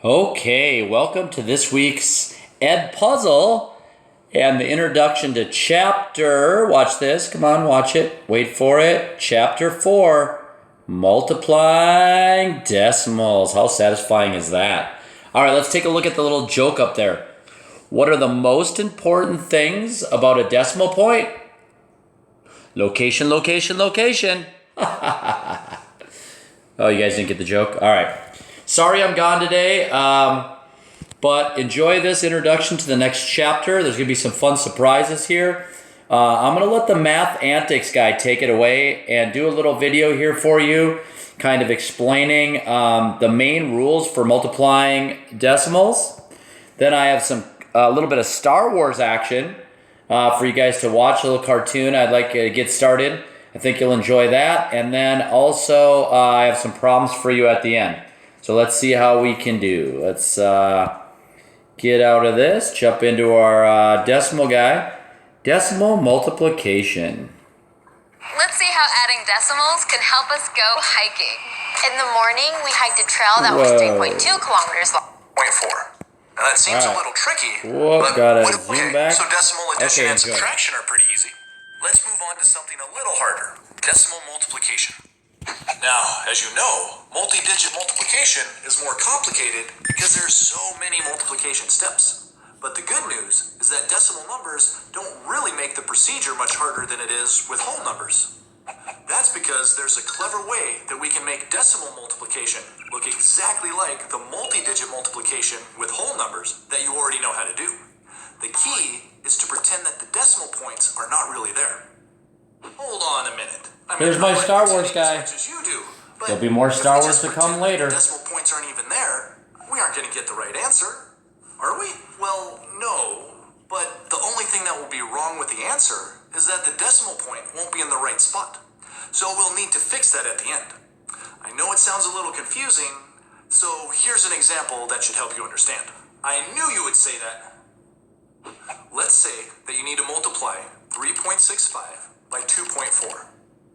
Okay, welcome to this week's Ed Puzzle and the introduction to chapter, watch this, come on, watch it, wait for it, chapter 4, multiplying decimals. How satisfying is that? All right, let's take a look at the little joke up there. What are the most important things about a decimal point? Location, location, location. Oh, you guys didn't get the joke? All right. Sorry I'm gone today, but enjoy this introduction to the next chapter. There's going to be some fun surprises here. I'm going to let the Math Antics guy take it away and do a little video here for you, kind of explaining the main rules for multiplying decimals. Then I have a little bit of Star Wars action for you guys to watch, a little cartoon I'd like to get started. I think you'll enjoy that. And then also I have some problems for you at the end. So let's see how we can do. Let's get out of this, jump into our decimal guy. Decimal multiplication. Let's see how adding decimals can help us go hiking. In the morning, we hiked a trail that was 3.2 kilometers long. 0.4. Now that seems a little tricky, Whoop, gotta zoom back. So decimal addition and good. subtraction are pretty easy. Let's move on to something a little harder, decimal multiplication. Now, as you know, multi-digit multiplication is more complicated because there's so many multiplication steps. But the good news is that decimal numbers don't really make the procedure much harder than it is with whole numbers. That's because there's a clever way that we can make decimal multiplication look exactly like the multi-digit multiplication with whole numbers that you already know how to do. The key is to pretend that the decimal points are not really there. Hold on a minute. Here's my Star Wars guy. As you do, but There'll be more Star Wars to if we just come pretend that later. the decimal points aren't even there, we aren't going to get the right answer, are we? Well, no. But the only thing that will be wrong with the answer is that the decimal point won't be in the right spot. So we'll need to fix that at the end. I know it sounds a little confusing, so here's an example that should help you understand. I knew you would say that. Let's say that you need to multiply 3.65 by 2.4.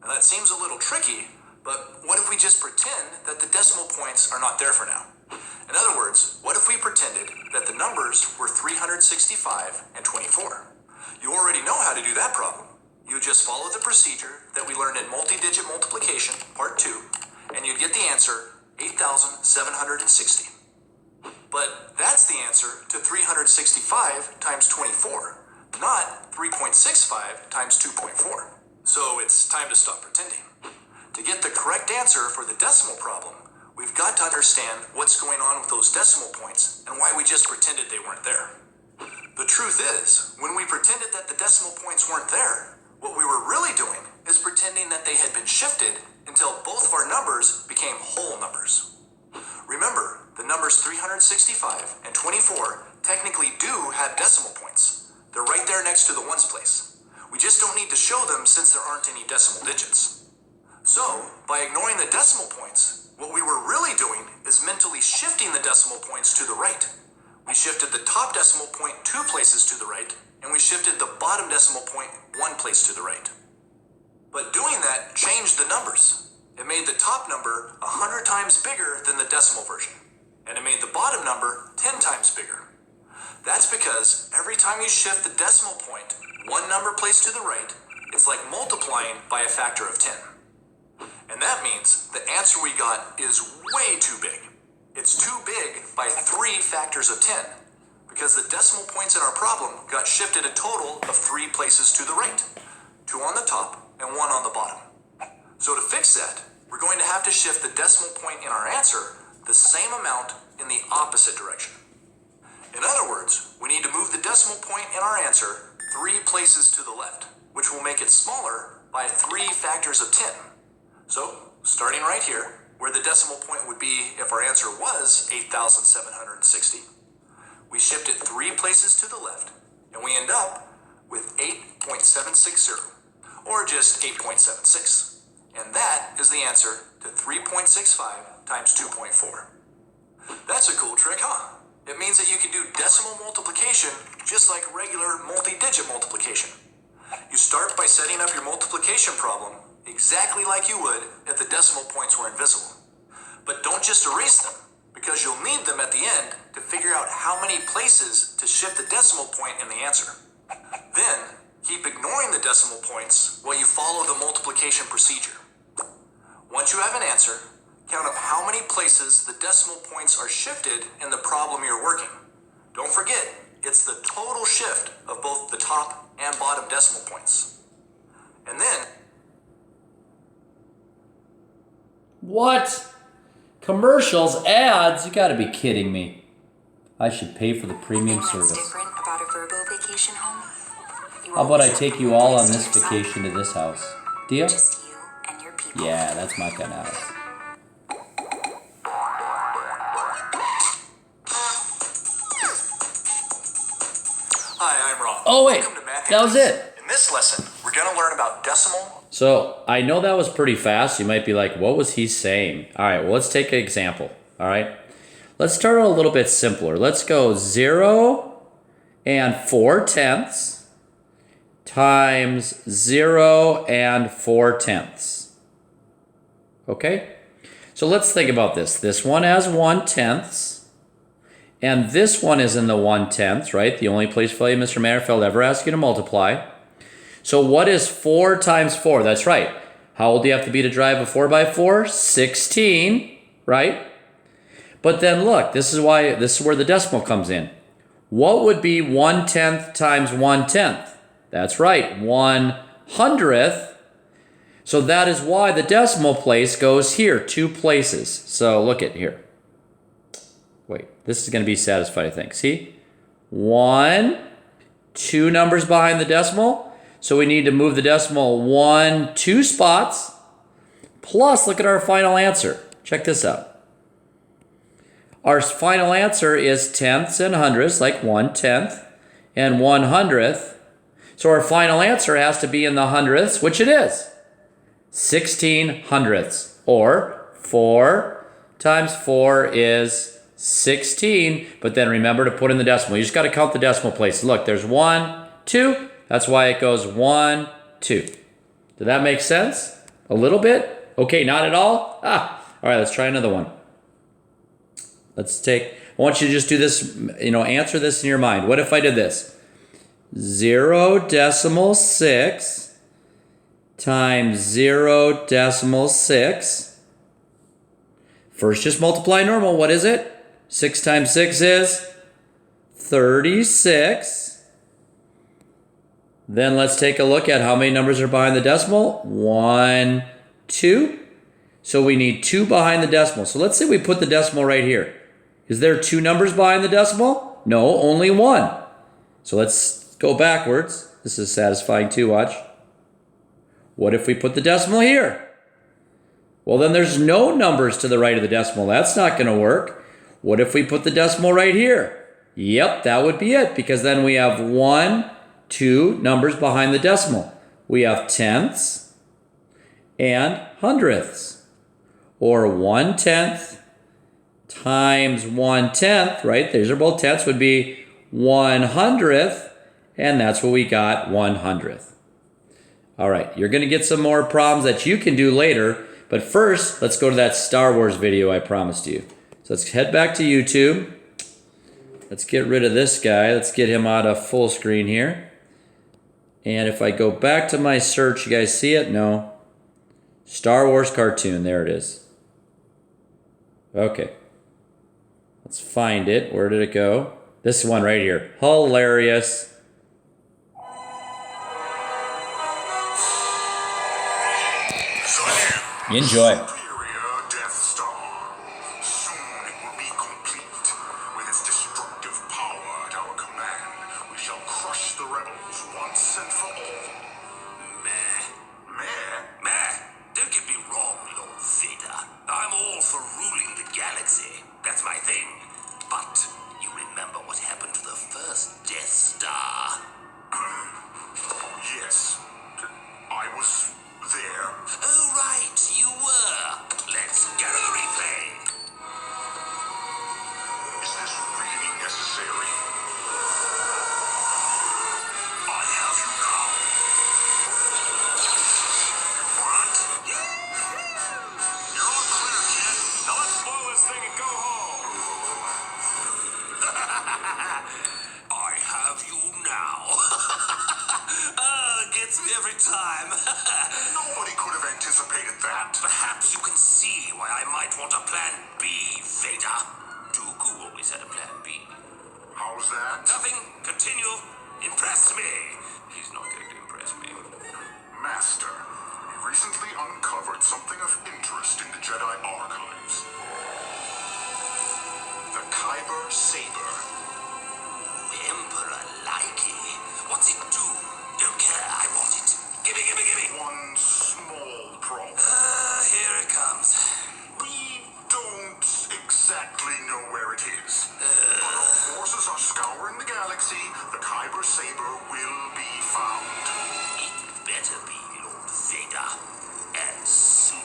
Now that seems a little tricky, but what if we just pretend that the decimal points are not there for now? In other words, what if we pretended that the numbers were 365 and 24? You already know how to do that problem. You just follow the procedure that we learned in multi-digit multiplication, part 2, and you'd get the answer 8,760. But that's the answer to 365 times 24, not 3.65 times 2.4. So it's time to stop pretending. To get the correct answer for the decimal problem, we've got to understand what's going on with those decimal points and why we just pretended they weren't there. The truth is, when we pretended that the decimal points weren't there, what we were really doing is pretending that they had been shifted until both of our numbers became whole numbers. Remember, the numbers 365 and 24 technically do have decimal points. They're right there next to the ones place. We just don't need to show them since there aren't any decimal digits. So, by ignoring the decimal points, what we were really doing is mentally shifting the decimal points to the right. We shifted the top decimal point 2 places to the right, and we shifted the bottom decimal point 1 place to the right. But doing that changed the numbers. It made the top number 100 times bigger than the decimal version, and it made the bottom number 10 times bigger. That's because every time you shift the decimal point 1 number placed to the right, it's like multiplying by a factor of 10. And that means the answer we got is way too big. It's too big by 3 factors of 10, because the decimal points in our problem got shifted a total of 3 places to the right, 2 on the top and 1 on the bottom. So to fix that, we're going to have to shift the decimal point in our answer the same amount in the opposite direction. In other words, we need to move the decimal point in our answer 3 places to the left, which will make it smaller by 3 factors of 10. So, starting right here, where the decimal point would be if our answer was 8,760, we shift it 3 places to the left, and we end up with 8.760, or just 8.76. And that is the answer to 3.65 times 2.4. That's a cool trick, huh? It means that you can do decimal multiplication just like regular multi-digit multiplication. You start by setting up your multiplication problem exactly like you would if the decimal points were invisible. But don't just erase them. because you'll need them at the end to figure out how many places to shift the decimal point in the answer. Then, keep ignoring the decimal points while you follow the multiplication procedure. Once you have an answer, count up how many places the decimal points are shifted in the problem you're working. Don't forget, it's the total shift of both the top and bottom decimal points. And then... What? Commercials, ads? You gotta be kidding me. I should pay for the premium service. Different about a Verbo vacation home? How about I take you all on this vacation to this house? Deal? Just you and your people. Yeah, that's my kind of house. Hi, I'm Rob. Oh wait, Welcome to Math that was Hackies. it. In this lesson, we're going to learn about decimal. So I know that was pretty fast. You might be like, what was he saying? All right, well, let's take an example. All right, let's start a little bit simpler. Let's go 0 and 4/10 times 0 and 4/10. Okay, so let's think about this. This one has 1/10. And this one is in the 1/10, right? The only place Mr. Mannerfeld ever asked you to multiply. So what is 4 times 4? That's right. How old do you have to be to drive a 4x4? 16, right? But then look, this is where the decimal comes in. What would be 1/10 times 1/10? That's right, 1/100th. So that is why the decimal place goes here, 2 places. So look at here. Wait, this is going to be satisfied, I think. See? 1, 2 numbers behind the decimal. So we need to move the decimal 1, 2 spots. Plus, look at our final answer. Check this out. Our final answer is tenths and hundredths, like 1/10 and 1/100th. So our final answer has to be in the hundredths, which it is. 16 hundredths. Or 4 times 4 is 16, but then remember to put in the decimal. You just got to count the decimal places. Look, there's 1, 2. That's why it goes 1, 2. Did that make sense? A little bit? Okay, not at all? All right, let's try another one. I want you to just do this, answer this in your mind. What if I did this? 0.6 times 0.6. First, just multiply normal. What is it? 6 times 6 is 36. Then let's take a look at how many numbers are behind the decimal. 1, 2. So we need 2 behind the decimal. So let's say we put the decimal right here. Is there 2 numbers behind the decimal? No, only 1. So let's go backwards. This is satisfying too, watch. What if we put the decimal here? Well, then there's no numbers to the right of the decimal. That's not going to work. What if we put the decimal right here? Yep, that would be it, because then we have 1, 2 numbers behind the decimal. We have tenths and hundredths, or 1/10 times 1/10, right? These are both tenths, would be 1/100th, and that's what we got, 1/100th. All right, you're going to get some more problems that you can do later, but first, let's go to that Star Wars video I promised you. So let's head back to YouTube. Let's get rid of this guy. Let's get him out of full screen here. And if I go back to my search, you guys see it? No. Star Wars cartoon. There it is. Okay. Let's find it. Where did it go? This one right here. Hilarious. Enjoy. Superior Death Star. Soon it will be complete. With its destructive power at our command, we shall crush the rebels once and for all. Meh. Meh? Meh. Don't get me wrong, Lord Vader. I'm all for ruling the galaxy. That's my thing. But you remember what happened to the first Death Star? Yes. I was there. Oh, right, you were. Let's go to the replay. Is this really necessary? I have you now. What? You're all clear, kid. Now let's blow this thing and go home. I have you now. Gets me every time. Nobody could have anticipated that. Perhaps you can see why I might want a plan B, Vader. Dooku always had a plan B. How's that? Nothing. Continue. Impress me. He's not going to impress me. Master, we recently uncovered something of interest in the Jedi archives. The Kyber Saber. Emperor Likey. What's it do? Don't care. I want it. Gimme, gimme, gimme. One small problem. Here it comes. We don't exactly know where it is. But our forces are scouring the galaxy. The Kyber Saber will be found. It better be, Lord Vader. And soon.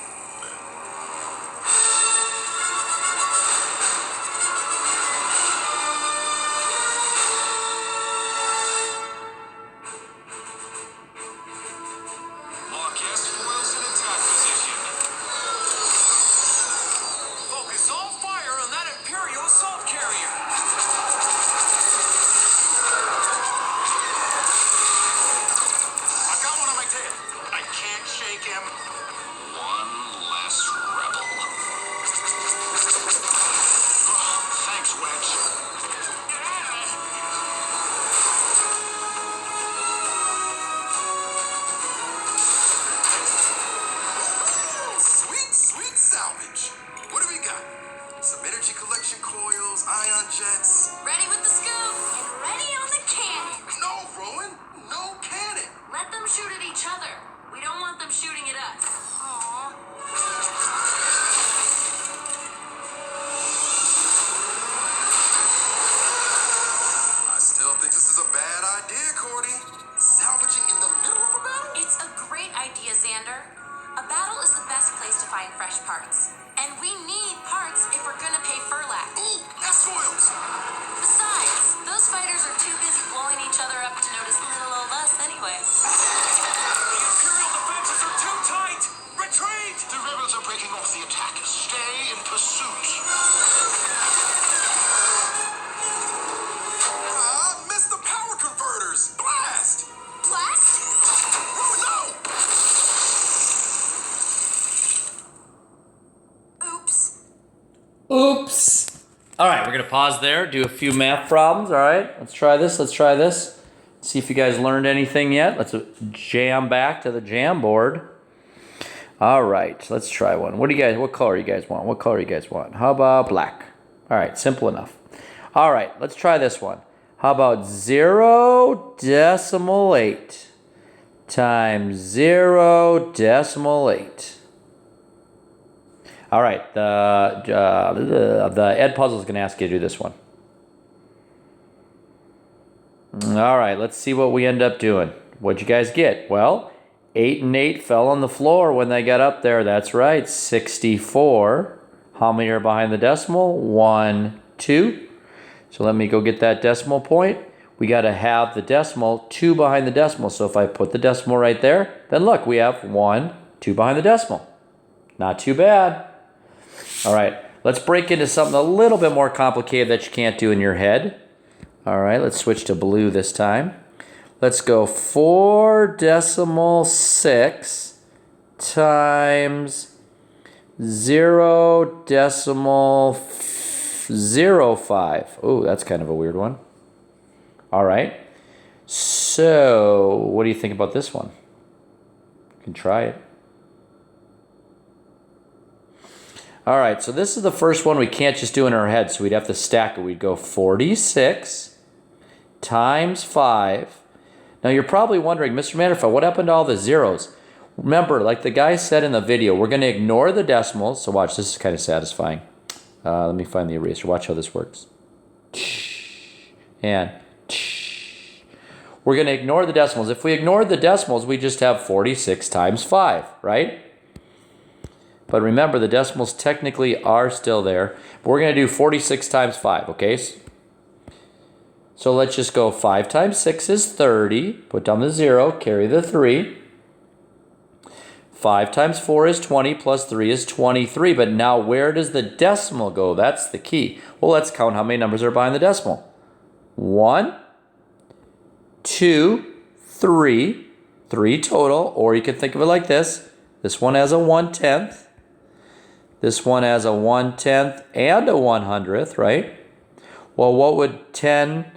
Marquez foils in attack position. Focus all fire on that Imperial assault carrier. I've got one on my tail. I can't shake him. One less rebel. Thanks, Wedge. Sweet, sweet salvage. What do we got? Some energy collection coils, ion jets. Ready with the scoop and ready on the cannon. No, Rowan, no cannon. Let them shoot at each other. We don't want them shooting at us. Aww. I still think this is a bad idea, Cordy. Salvaging in the middle of a battle? It's a great idea, Xander. A battle is the best place to find fresh parts. And we need parts if we're gonna pay Furlak. Ooh, S-foils. Besides, those fighters are too busy blowing each other up to notice little old us anyway. The Imperial defenses are too tight. Retreat! The rebels are breaking off the attack. Stay in pursuit. Missed the power converters. Blast. Blast? Rowan, no. Oops. Oops. All right, we're going to pause there, do a few math problems. All right, let's try this. Let's try this. See if you guys learned anything yet. Let's jam back to the jam board. All right, let's try one. What color you guys want? What color you guys want? How about black? All right, simple enough. All right, let's try this one. How about 0.8 times 0.8? All right, the Ed Puzzle is going to ask you to do this one. All right, let's see what we end up doing. What'd you guys get? Well, 8 and 8 fell on the floor when they got up there. That's right, 64. How many are behind the decimal? 1, 2. So let me go get that decimal point. We got to have the decimal 2 behind the decimal. So if I put the decimal right there, then look, we have 1, 2 behind the decimal. Not too bad. All right, let's break into something a little bit more complicated that you can't do in your head. All right, let's switch to blue this time. Let's go 4.6 times 0.05. Oh, that's kind of a weird one. All right. So, what do you think about this one? You can try it. All right, so this is the first one we can't just do in our head, so we'd have to stack it. We'd go 46 times 5. Now, you're probably wondering, Mr. Manderfeld, what happened to all the zeros? Remember, like the guy said in the video, we're going to ignore the decimals. So watch, this is kind of satisfying. Let me find the eraser. Watch how this works. And we're going to ignore the decimals. If we ignored the decimals, we just have 46 times 5, right? But remember, the decimals technically are still there. But we're going to do 46 times 5, okay? So let's just go 5 times 6 is 30. Put down the 0, carry the 3. 5 times 4 is 20, plus 3 is 23. But now where does the decimal go? That's the key. Well, let's count how many numbers are behind the decimal. 1, 2, 3. 3 total, or you can think of it like this. This one has a 1/10. This one has a 1/10 and a 100th, right? Well, what would 10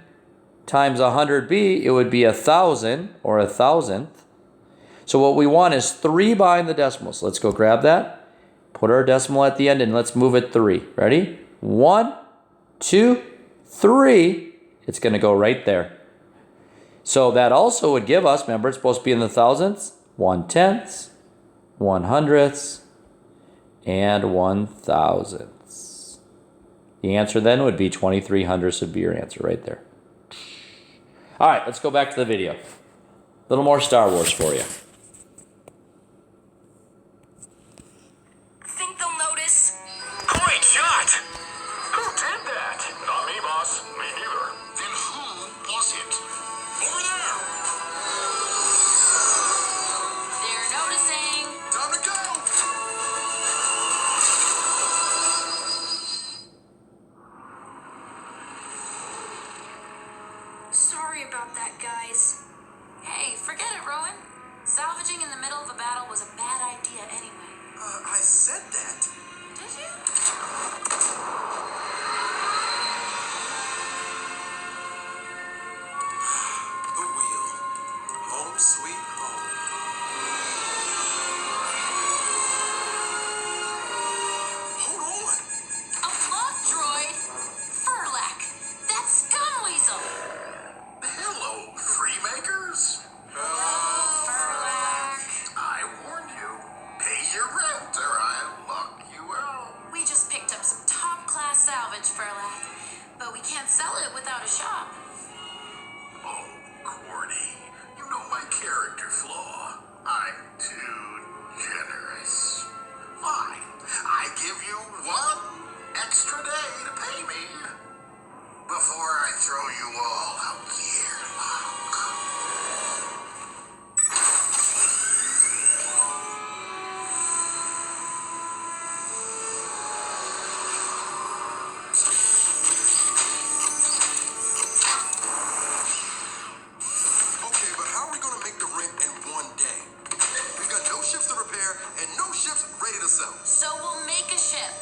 times 100 be? It would be 1,000 or 1,000th. So what we want is 3 behind the decimal. So let's go grab that, put our decimal at the end, and let's move it 3. Ready? 1, 2, 3. It's going to go right there. So that also would give us, remember it's supposed to be in the thousandths, 1/10, 100ths, and 1,000ths. The answer then would be 2300ths would be your answer right there. All right, let's go back to the video. A little more Star Wars for you. Think they'll notice? Great shot! Who did that? Not me, boss. Me neither. Then who was it? Over there! They're noticing. Time to go! Sorry about that, guys. Hey, forget it, Rowan. Salvaging in the middle of a battle was a bad idea anyway. I said that. Did you? The wheel. Home sweet home. Hold on. A block droid? Furlak. That's Scumweasel. Hello, Freemakers. Furlak. I warned you. Pay your rent or I lock you out. We just picked up some top-class salvage, Furlak. But we can't sell it without a shop. Oh, Cordy, you know my character flaw. I'm too generous. Fine, I give you 1 extra day to pay me before I throw you all out the airlock. Okay, but how are we gonna make the rent in 1 day? We've got no ships to repair and no ships ready to sell. So we'll make a ship.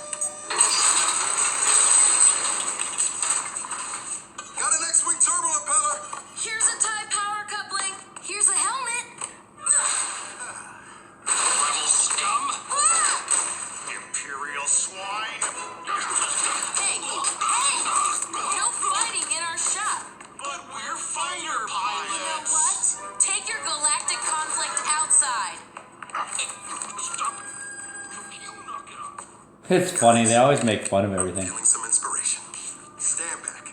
Got an X-Wing turbo impeller. Here's a TIE power coupling. Here's a helmet. Rebel scum! Imperial swine! Hey, hey! No fighting in our shop. But we're fighter You know pilots! what? Take your galactic conflict outside. Stop it! You knock it off. It's funny, they always make fun of everything. Feeling some inspiration. Stand back.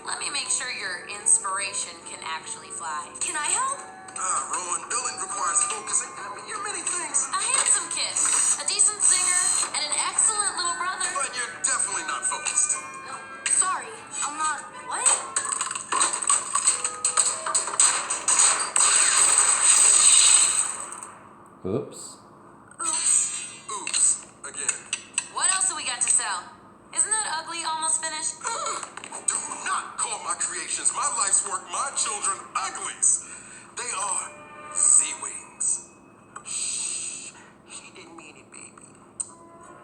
Let me make sure your inspiration can actually fly. Can I help? Rowan, building requires focusing. I mean, you're many things, A handsome kid, a decent singer, and an excellent little brother. but you're definitely not focused. Sorry, I'm not. What? Oops. Oops. Oops. Again. What else do we got to sell? Isn't that ugly almost finished? Do not call my creations, my life's work, my children, uglies. They are Z-Wings. Shh. She didn't mean it, baby.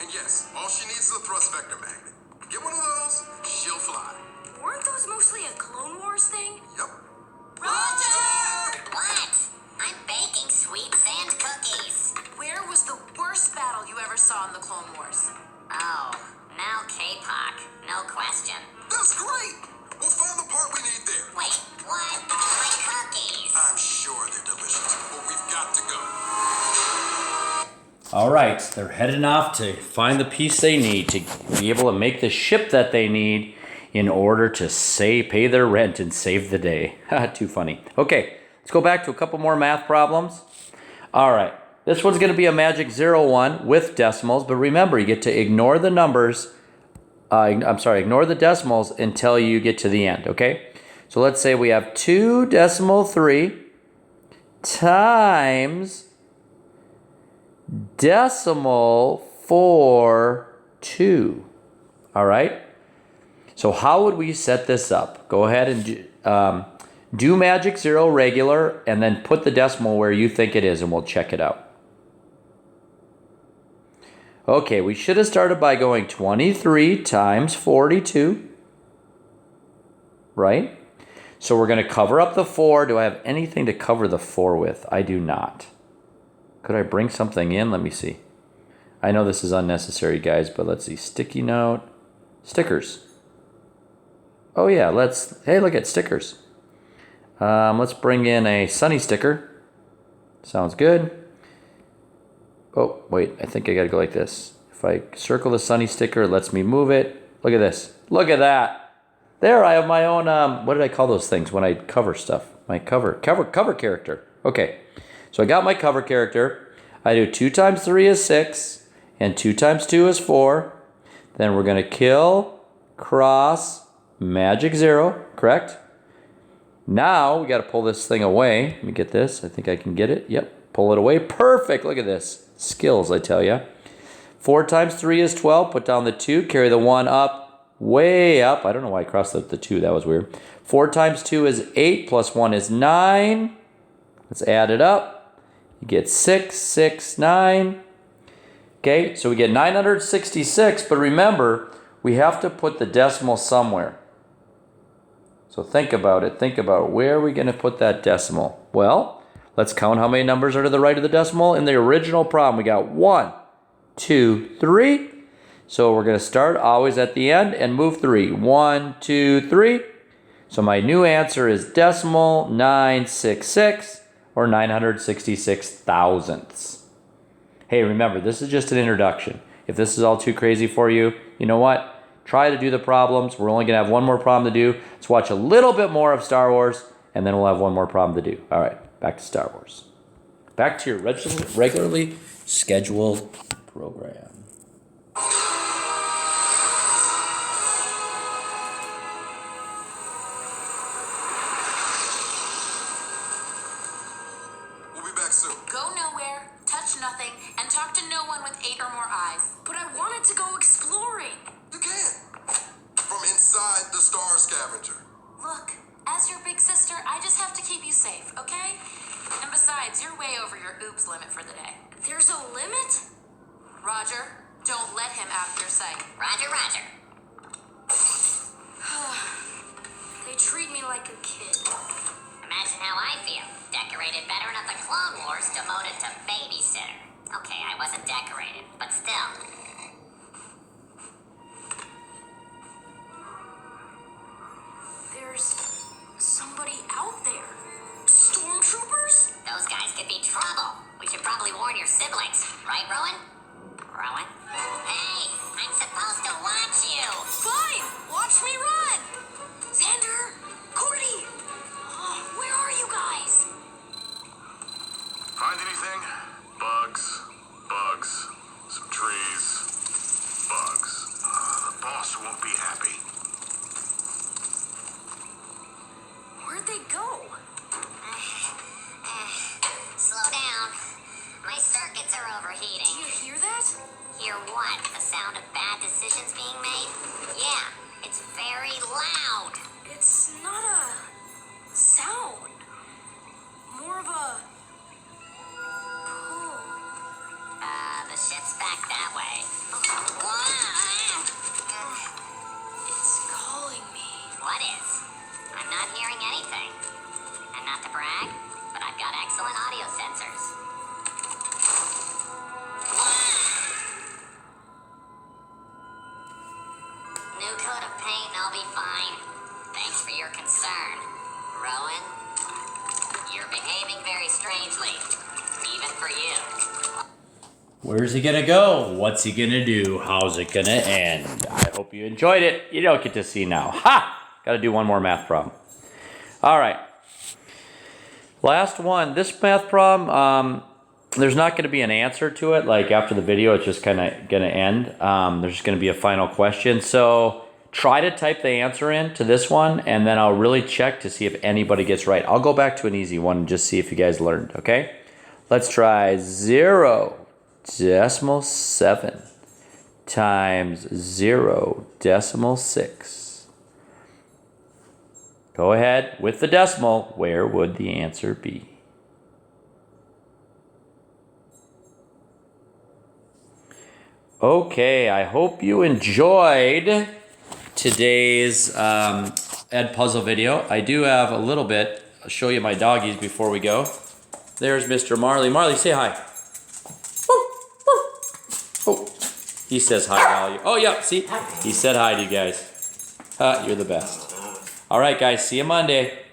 And yes, all she needs is a thrust vector magnet. Get one of those, she'll fly. Weren't those mostly a Clone Wars thing? Yep. Roger! What? I'm baking sweets and cookies. Where was the worst battle you ever saw in the Clone Wars? Oh, now K-Poc. No question. That's great. We'll find the part we need there. Wait, what? My cookies. I'm sure they're delicious, but we've got to go. All right, they're heading off to find the piece they need to be able to make the ship that they need in order to pay their rent and save the day. Too funny. Okay, let's go back to a couple more math problems. All right, this one's going to be a magic 0-1 with decimals, but remember, you get to ignore the numbers. Ignore the decimals until you get to the end, okay? So let's say we have 2.3 times decimal 4, 2. All right? So how would we set this up? Go ahead and do magic 0 regular and then put the decimal where you think it is and we'll check it out. Okay, we should have started by going 23 times 42, right? So we're going to cover up the 4. Do I have anything to cover the 4 with? I do not. Could I bring something in? Let me see. I know this is unnecessary, guys, but let's see. Sticky note. Stickers. Oh, yeah. Hey, look at stickers. Let's bring in a sunny sticker. Sounds good. Oh, wait. I think I got to go like this. If I circle the sunny sticker, it lets me move it. Look at this. Look at that. There, I have my own, what did I call those things when I cover stuff? My cover character. Okay. So I got my cover character. I do 2 times 3 is 6. And 2 times 2 is 4. Then we're going to kill, cross, magic 0. Correct? Now, we got to pull this thing away. Let me get this. I think I can get it. Yep. Pull it away. Perfect. Look at this. Skills, I tell you. 4 times 3 is 12. Put down the 2. Carry the 1 up. Way up. I don't know why I crossed out the 2. That was weird. 4 times 2 is 8. Plus 1 is 9. Let's add it up. You get 6, 6, 9. Okay, so we get 966. But remember, we have to put the decimal somewhere. So think about it. Think about where are we going to put that decimal? Well, let's count how many numbers are to the right of the decimal. In the original problem, we got 1, 2, 3. So we're going to start always at the end and move 3. 1, 2, 3. So my new answer is decimal 966 or 966 thousandths. Hey, remember, this is just an introduction. If this is all too crazy for you, you know what? Try to do the problems. We're only going to have one more problem to do. Let's watch a little bit more of Star Wars, and then we'll have one more problem to do. All right, back to Star Wars. Back to your regularly scheduled program. We'll be back soon. Go nowhere, touch nothing, and talk to no one with 8 or more eyes. But I wanted to go exploring. You can. From inside the Star Scavenger. Look, as your big sister, I just have to keep you safe, okay? And besides, you're way over your oops limit for the day. There's a limit? Roger, don't let him out of your sight. Roger, Roger. They treat me like a kid. Imagine how I feel. Decorated veteran of the Clone Wars, demoted to babysitter. Okay, I wasn't decorated, but still. There's somebody out there. Stormtroopers? Those guys could be trouble. We should probably warn your siblings. Right, Rowan? Rowan? Hey, I'm supposed to watch you. Fine, watch me run. Xander, Cordy, where are you guys? Find anything? Bugs. Bugs. Some trees. Bugs. The boss won't be happy. Where'd they go? Slow down. My circuits are Do overheating. you hear that? Hear what? The sound of bad decisions being made? Yeah, it's very loud. It's not a sound. More of a pull. The ship's back that way. It's calling me. What is? I'm not hearing anything. And not to brag, but I've got excellent audio sensors. New coat of paint and I'll be fine. Thanks for your concern. Rowan, you're behaving very strangely. Even for you. Where's he gonna go? What's he gonna do? How's it gonna end? I hope you enjoyed it. You don't get to see now. Ha! Gotta do one more math problem. All right. Last one. This math problem, there's not gonna be an answer to it. Like after the video, it's just kinda gonna end. There's just gonna be a final question. So try to type the answer in to this one, and then I'll really check to see if anybody gets right. I'll go back to an easy one and just see if you guys learned, okay? Let's try 0.7 times 0.6. Go ahead with the decimal. Where would the answer be? Okay, I hope you enjoyed today's Edpuzzle video. I do have a little bit. I'll show you my doggies before we go. There's Mr. Marley. Marley, say hi. Oh, he says hi to all you. Oh, yeah, see? He said hi to you guys. You're the best. All right, guys, see you Monday.